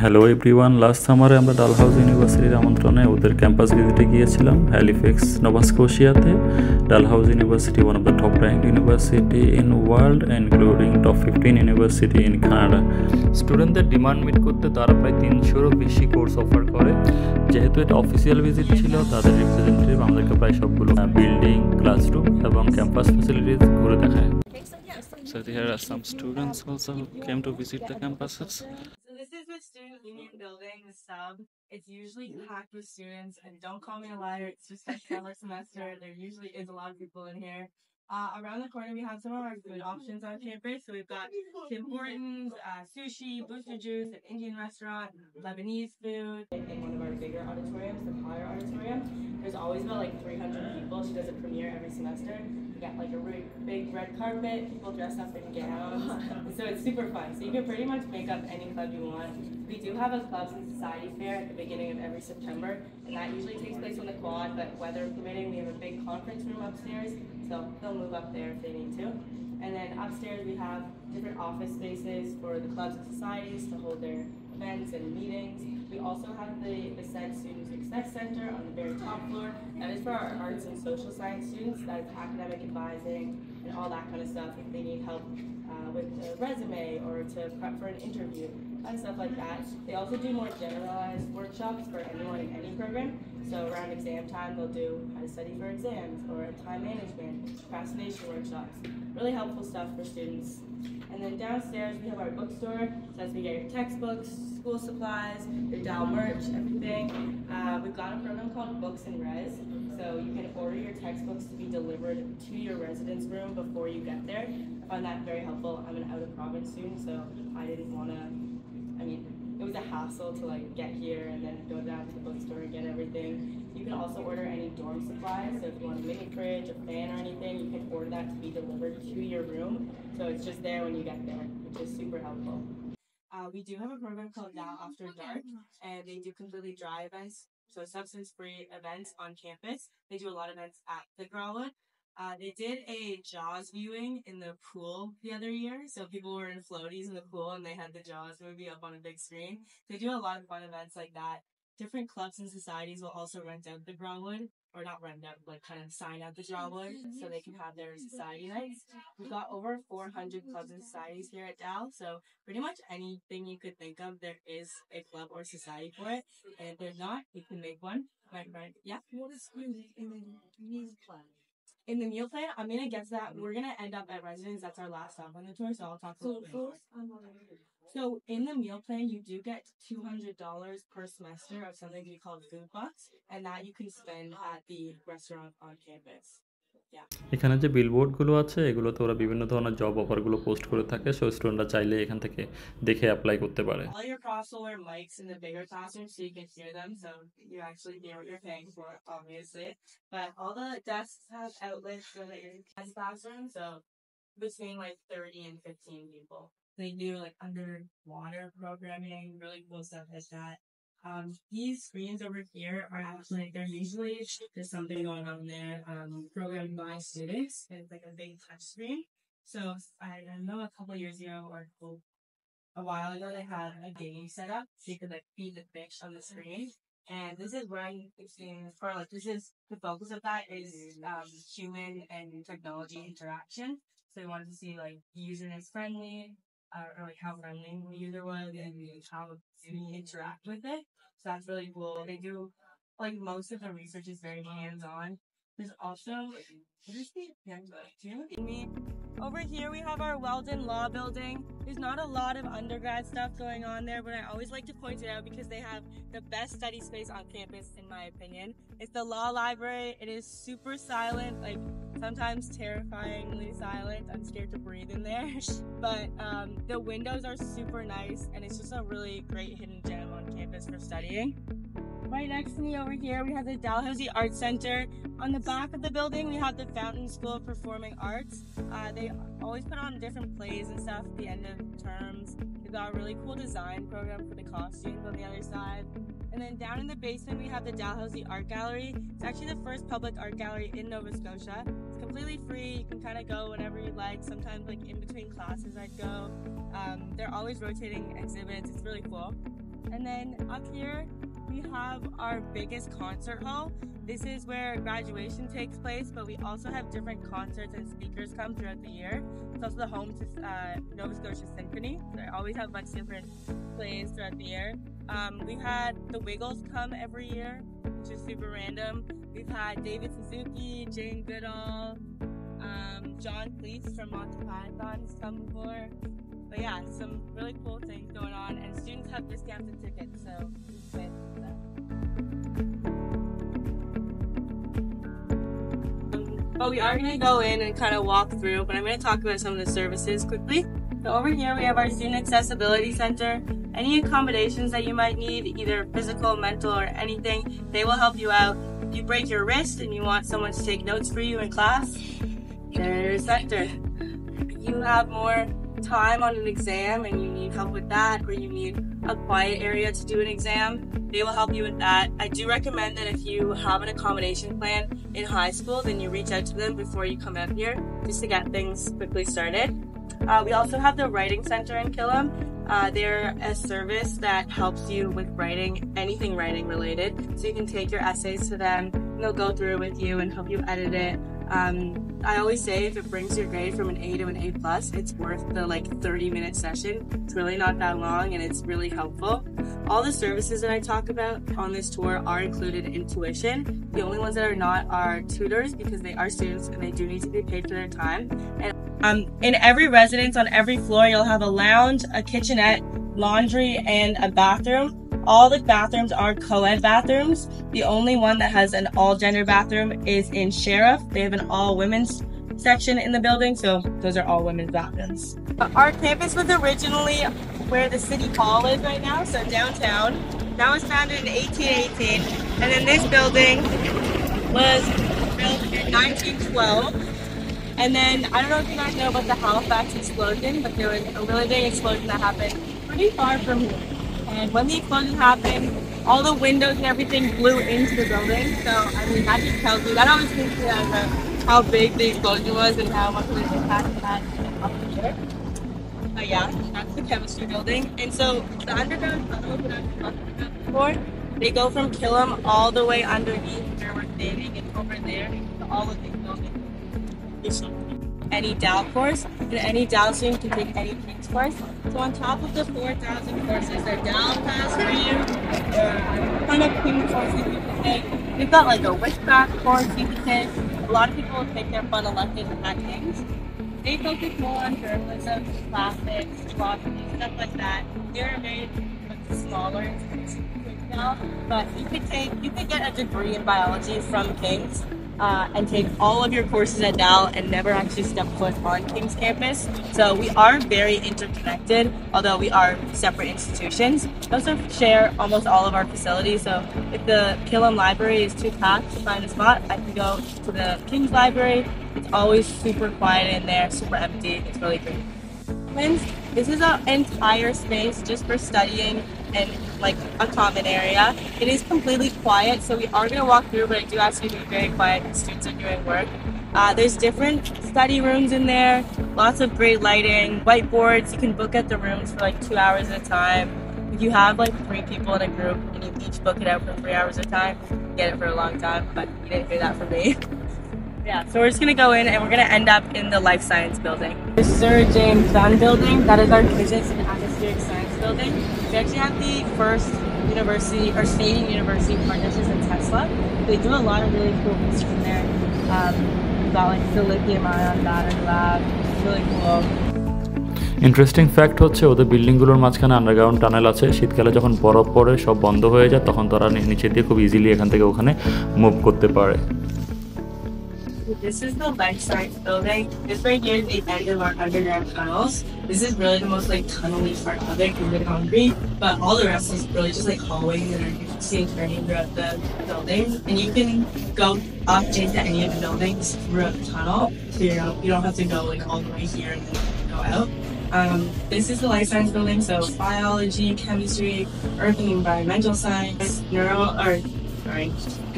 Hello everyone, last সামারে আমরা Dalhousie ইউনিভার্সিটির আমন্ত্রণে ওদের ক্যাম্পাস ভিজিটে গিয়েছিলাম হ্যালিফ্যাক্স নোভা স্কোশিয়াতে। Dalhousie university one of the top rank university in world including top 15 university in Canada. স্টুডেন্টদের ডিমান্ড মিট করতে তারা প্রায় 300-এরও বেশি কোর্স অফার করে। যেহেতু এটা অফিসিয়াল ভিজিট ছিল, তাদের রিপ্রেজেন্টেটিভ আমাদেরকে প্রায় সবগুলো বিল্ডিং, ক্লাসরুম এবং ক্যাম্পাস ফ্যাসিলিটিস ঘুরে দেখায়। So there are some students also who came to visit the campuses. So this is the student union building, the sub. It's usually packed with students, and don't call me a liar, it's just that summer semester. There usually is a lot of people in here. Around the corner we have some of our food options on campus. So we've got Tim Hortons, sushi, booster juice, an Indian restaurant, Lebanese food. In one of our bigger auditoriums, the Choir Auditorium, there's always about like 300 people. She does a premiere every semester. We got like a really big red carpet, people dress up in gowns. So it's super fun. So you can pretty much make up any club you want. We do have a clubs and society fair at the beginning of every September, and that usually takes place on the quad, but weather permitting, we have a big conference room upstairs, so they'll move up there if they need to. And then upstairs we have different office spaces for the clubs and societies to hold their events and meetings. We also have the SED Student Success Center on the very top floor. That is for our arts and social science students. That is academic advising and all that kind of stuff if they need help with a resume or to prep for an interview, kind of stuff like that. They also do more generalized workshops for anyone in any program. So around exam time, they'll do how to study for exams or time management, procrastination workshops. Really helpful stuff for students. And then downstairs we have our bookstore. So that's where you get your textbooks, school supplies, your Dal merch, everything. We've got a program called Books and Res. So you can order your textbooks to be delivered to your residence room before you get there. I find that very helpful. I'm an out-of-province student, so I didn't want to, it was a hassle to like get here and then go down to the bookstore and get everything. You can also order any dorm supplies. So if you want a mini fridge, a fan or anything, you can order that to be delivered to your room. So it's just there when you get there, which is super helpful. We do have a program called Now After Dark, and they do completely dry events, so substance-free events on campus. They do a lot of events at the Growlwood. They did a Jaws viewing in the pool the other year, so people were in floaties in the pool and they had the Jaws movie up on a big screen. They do a lot of fun events like that. Different clubs and societies will also rent out the Growlwood, or not rent out, but kind of sign out the Growlwood so they can have their society nights. We've got over 400 clubs and societies here at Dal, so pretty much anything you could think of, there is a club or society for it. And if there's not, you can make one. My friend, yeah? What is in the meal plan? In the meal plan, I'm going to guess that we're going to end up at residence. That's our last stop on the tour, so I'll talk a little bit more. So in the meal plan, you do get $200 per semester of something we call food bucks, and that you can spend at the restaurant on campus. এখানে যে বিলবোর্ডগুলো আছে, এগুলোতে ওরা বিভিন্ন ধরনের job অফারগুলো post করে থাকে, সো স্টুডেন্টরা চাইলে এখান থেকে দেখে অ্যাপ্লাই করতে পারে। All your profs will wear mics in the bigger classrooms so you can hear them, so you actually hear what you're paying for, obviously. But all the desks have outlets for the classroom, so between like 30 and 15 people. They do like underwater programming, really cool stuff like that. These screens over here are actually, they're usually, there's something going on there, programmed by students. It's like a big touch screen. So I know a couple years ago, or a while ago, they had a game set up so you could like feed the fish on the screen. And this is where I'm seeing, or like this is, the focus of that is human and technology interaction. So we wanted to see like user is friendly, or like how friendly the user was and how we interact with it. So that's really cool. They do, like most of the research is very hands-on. There's also, over here we have our Weldon Law Building. There's not a lot of undergrad stuff going on there, but I always like to point it out because they have the best study space on campus, in my opinion. It's the law library. It is super silent, like sometimes terrifyingly silent. I'm scared to breathe in there. But the windows are super nice, and it's just a really great hidden gem on campus for studying. Right next to me over here, we have the Dalhousie Art Center. On the back of the building, we have the Fountain School of Performing Arts. They always put on different plays and stuff at the end of terms. They've got a really cool design program for the costumes on the other side. And then down in the basement, we have the Dalhousie Art Gallery. It's actually the first public art gallery in Nova Scotia. It's completely free. You can kind of go whenever you like. Sometimes, like in between classes, I'd go. They're always rotating exhibits. It's really cool. And then up here, we have our biggest concert hall. This is where graduation takes place, but we also have different concerts and speakers come throughout the year. It's also the home to Nova Scotia Symphony. So I always have a bunch of different plays throughout the year. We've had the Wiggles come every year, which is super random. We've had David Suzuki, Jane Goodall, John Cleese from Paltan has come before. But yeah, some really cool things going on, and students have discounted tickets, so it's excited for that. But we are going to go in and kind of walk through, but I'm going to talk about some of the services quickly. So over here we have our Student Accessibility Center. Any accommodations that you might need, either physical, mental, or anything, they will help you out. If you break your wrist and you want someone to take notes for you in class, there's center. If you have more time on an exam and you need help with that, or you need a quiet area to do an exam, they will help you with that. I do recommend that if you have an accommodation plan in high school, then you reach out to them before you come out here, just to get things quickly started. We also have the Writing Center in Killam. They're a service that helps you with writing, anything writing related. So you can take your essays to them, and they'll go through it with you and help you edit it. I always say if it brings your grade from an A to an A+, it's worth the 30-minute session. It's really not that long and it's really helpful. All the services that I talk about on this tour are included in tuition. The only ones that are not are tutors, because they are students and they do need to be paid for their time. And in every residence, on every floor, you'll have a lounge, a kitchenette, laundry, and a bathroom. All the bathrooms are co-ed bathrooms. The only one that has an all-gender bathroom is in Sheriff. They have an all-women's section in the building, so those are all women's bathrooms. Our campus was originally where the city hall is right now, so downtown. That was founded in 1818, and then this building was built in 1912. And then, I don't know if you guys know about the Halifax explosion, but there was a really big explosion that happened pretty far from here. And when the explosion happened, all the windows and everything blew into the building. So, I mean, that just tells you, that always gives you how big the explosion was and how much of an impact it had up here. But yeah, that's the chemistry building. And so, the underground tunnels that I was talking about before, they go from Killam all the way underneath where we're standing and over there to all of these buildings. Any Dal course, and any Dal student can take any King's course. So on top of the 4,000 courses, there are Dal pass for you, there are a ton of King's courses you can take. We've got a witchcraft course you can take. A lot of people will take their fun electives at King's. They focus more on journalism, plastics, philosophy, stuff like that. They're very much smaller institutions now, but you could get a degree in biology from King's. And take all of your courses at Dal and never actually step foot on King's campus. So we are very interconnected, although we are separate institutions. We also share almost all of our facilities. So if the Killam Library is too packed to find a spot, I can go to the King's Library. It's always super quiet in there, super empty. It's really great. This is an entire space just for studying and a common area. It is completely quiet, so we are going to walk through, but I do ask you to be very quiet because students are doing work. There's different study rooms in there, lots of great lighting, whiteboards. You can book at the rooms for 2 hours at a time. If you have 3 people in a group and you each book it out for 3 hours at a time, you can get it for a long time, but you didn't hear that from me. Yeah, so we're just going to go in and we're going to end up in the Life Science building. The Sir James Dunn building, that is our Physics and Atmospheric Science building. We actually have the first university or Canadian university partnerships with Tesla. They do a lot of really cool research in there. We've got the lithium ion battery lab. It's really cool. Interesting fact হচ্ছে ওদের বিল্ডিংগুলোর মাঝখানে underground tunnel আছে। শীতকালে যখন বরফ পড়ে সব বন্ধ হয়ে যায় তখন তারা নিচে দিয়ে খুব ইজিলি এখান থেকে ওখানে মুভ করতে পারে। This is the Life Science building. This right here is the end of our underground tunnels. This is really the most tunnely part of it because we're hungry, but all the rest is really just hallways that are seen turning throughout the building. And you can go up into any of the buildings throughout the tunnel, so you don't have to go all the way here and then go out. This is the Life Science building, so biology, chemistry, earth and environmental science,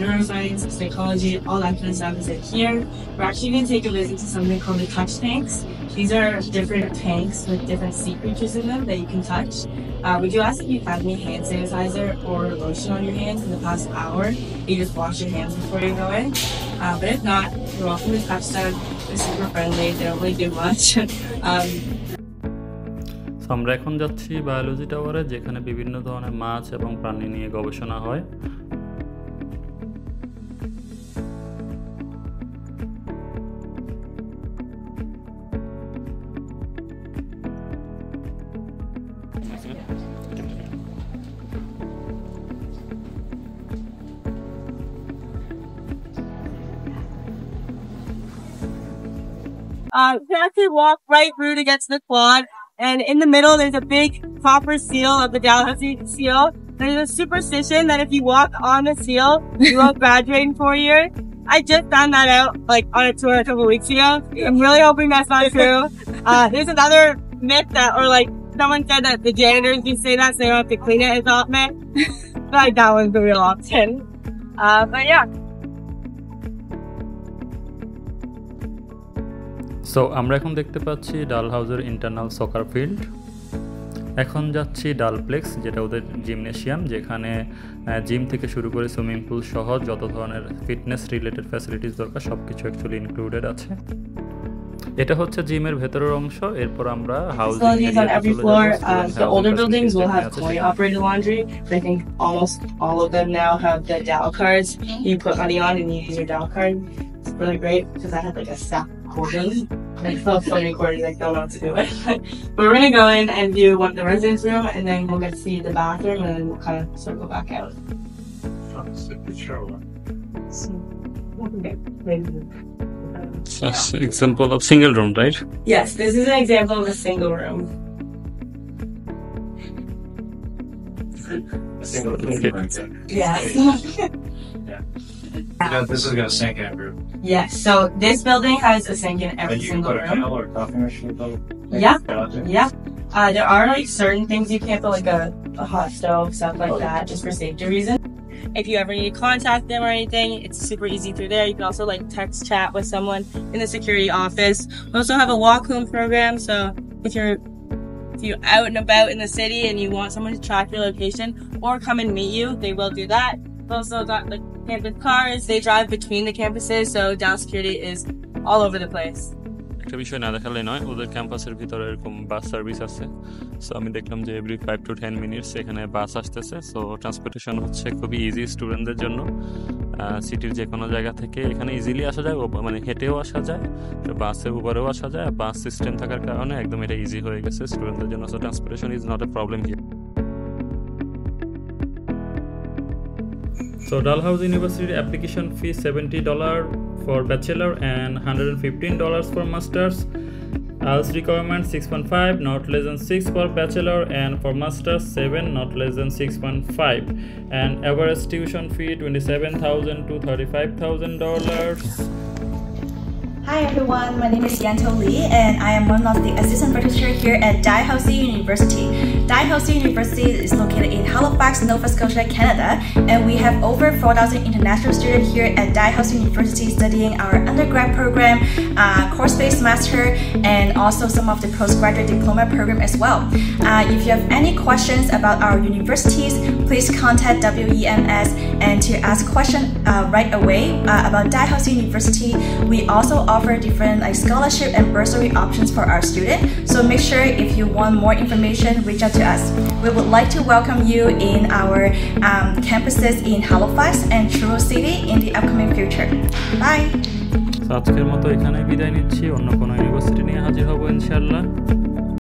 neuroscience, psychology, all that kind of stuff is in here. We're actually going to take a visit to something called the touch tanks. These are different tanks with different sea creatures in them that you can touch. We do ask if you have any hand sanitizer or lotion on your hands in the past hour. You just wash your hands before you go in. But if not, you're welcome to touch them. They're super friendly. They don't really do much. আমরা এখন যাচ্ছি biology টাওয়ারে, যেখানে বিভিন্ন ধরনের মাছ এবং প্রাণী নিয়ে গবেষণা হয়। You actually walk right through to get to the quad, and in the middle there's a big copper seal of the Dalhousie seal. There's a superstition that if you walk on the seal, you won't graduate in 4 years. I just found that out like on a tour a couple weeks ago. I'm really hoping that's not true. There's another myth that, or like someone said that the janitors do say that so they don't have to clean it. It's not myth. But like that one's the real option. But yeah. So আমরা এখন দেখতে পাচ্ছি ডালহাউজের internal সকার field. এখন যাচ্ছি ডালপ্লেক্স, যেটা ওদের gymnasium, যেখানে gym থেকে শুরু করে সুইমিং পুল সহ যত ধরনের ফিটনেস রিলেটেড ফ্যাসিলিটিস দরকার সব কিছু অ্যাকচুয়ালি ইনক্লুডেড আছে। এটা হচ্ছে জিমের ভেতরের অংশ। এরপর আমরা housing on every floor. The older buildings will have coin operated laundry, but I think almost all of them now have the Dow cards. You put money on and you use your Dow card. It's really great because I had like a stack of quarters. I still have so many quarters I don't know what to do with. But we're gonna go in and do the residence room, and then we'll get to see the bathroom, and then we'll kind of circle back out. That's an example of single room, right? Yes, this is an example of a single room. A single room. Yes. This is gonna sink in every room. Yes, so this building has a sink in every And you single can put a room. kettle or a coffee machine though? Yeah, yeah. There are like certain things you can't put, like a hot stove, stuff like that, just for safety reasons. If you ever need to contact them or anything, it's super easy through there. You can also like text chat with someone in the security office. We also have a walk home program, so if you're out and about in the city and you want someone to track your location or come and meet you, they will do that. We've also got the campus cars. They drive between the campuses, so Dow security is all over the place. একটা বিষয় না দেখালে নয়, ওদের ক্যাম্পাসের ভিতরে এরকম bus service আছে। সো আমি দেখলাম যে এভরি 5 to 10 মিনিটস এখানে বাস আসতেছে। সো ট্রান্সপোর্টেশন হচ্ছে খুবই ইজি স্টুডেন্টদের জন্য। সিটির যে কোনো জায়গা থেকে এখানে ইজিলি আসা যায়, মানে হেঁটেও আসা যায়, বাসে উবারেও আসা যায়। বাস সিস্টেম থাকার কারণে একদম এটা ইজি হয়ে গেছে স্টুডেন্টদের জন্য। So transportation is not a problem here. So Dalhousie University application fee $70 for bachelor and $115 for masters. IELTS requirement 6.5, not less than 6 for bachelor, and for masters 7, not less than 6.5. And average tuition fee $27,000 to $35,000. Hi everyone, my name is Yanto Lee and I am one of the assistant registrar here at Dalhousie University. Dalhousie University is located in Halifax, Nova Scotia, Canada, and we have over 4,000 international students here at Dalhousie University studying our undergrad program, course-based master, and also some of the postgraduate diploma program as well. If you have any questions about our universities, please contact WEMS, and to ask questions right away about Dalhousie University, we also offer different scholarship and bursary options for our students. So make sure if you want more information, reach out to us. We would like to welcome you in our campuses in Halifax and Truro City in the upcoming future. Bye. আজকের মতো এখানে বিদায় নিচ্ছি। অন্য কোনো university নিয়ে হাজির হব ইনশাআল্লাহ।